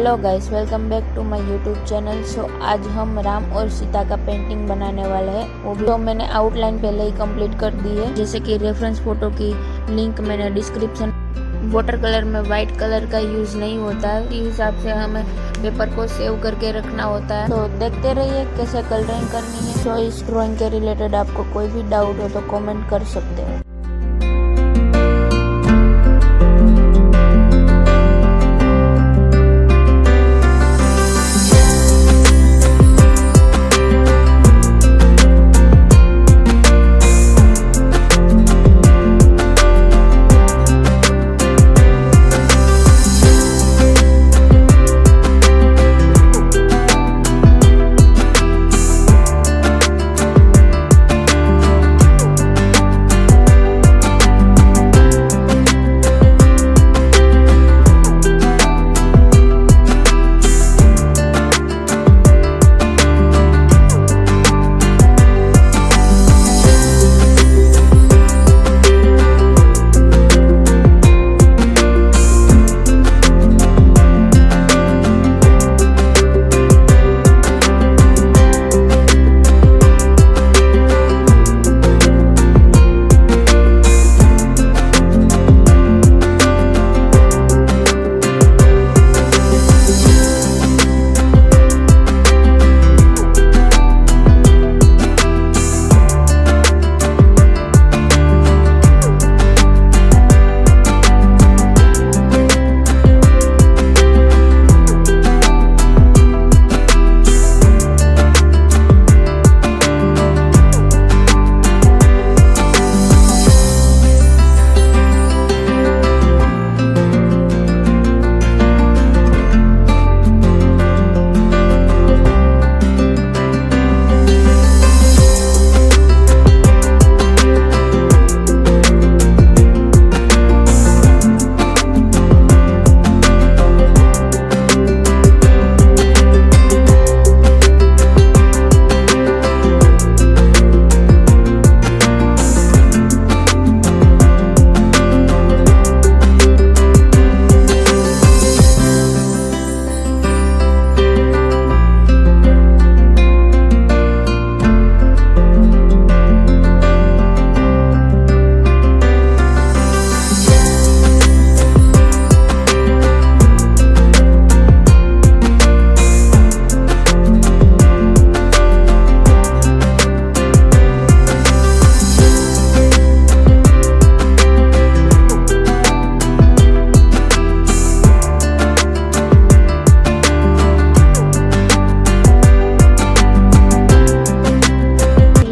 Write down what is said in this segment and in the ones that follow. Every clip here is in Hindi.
Hello guys, welcome back to my YouTube channel. So आज हम राम और सीता का पेंटिंग बनाने वाले हैं। वो भी तो मैंने आउटलाइन पहले ही कंप्लीट कर दी है, जैसे कि रेफरेंस फोटो की लिंक मैंने डिस्क्रिप्शन। वाटर कलर में वाइट कलर का यूज नहीं होता है, इस हिसाब से हमें पेपर को सेव करके रखना होता है। तो देखते रहिए कैसे कलरिंग करनी है। तो इस ड्राइंग के रिलेटेड आपको कोई भी डाउट हो तो कमेंट कर सकते हैं।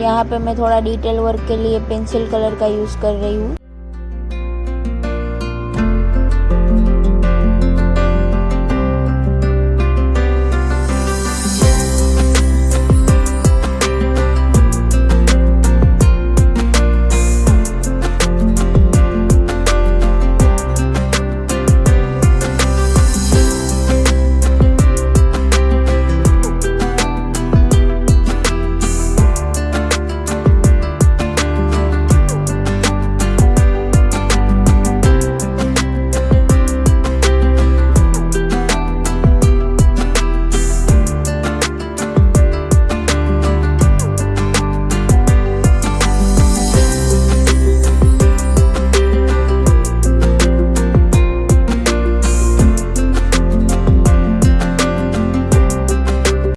यहाँ पे मैं थोड़ा डिटेल वर्क के लिए पेंसिल कलर का यूज कर रही हूँ।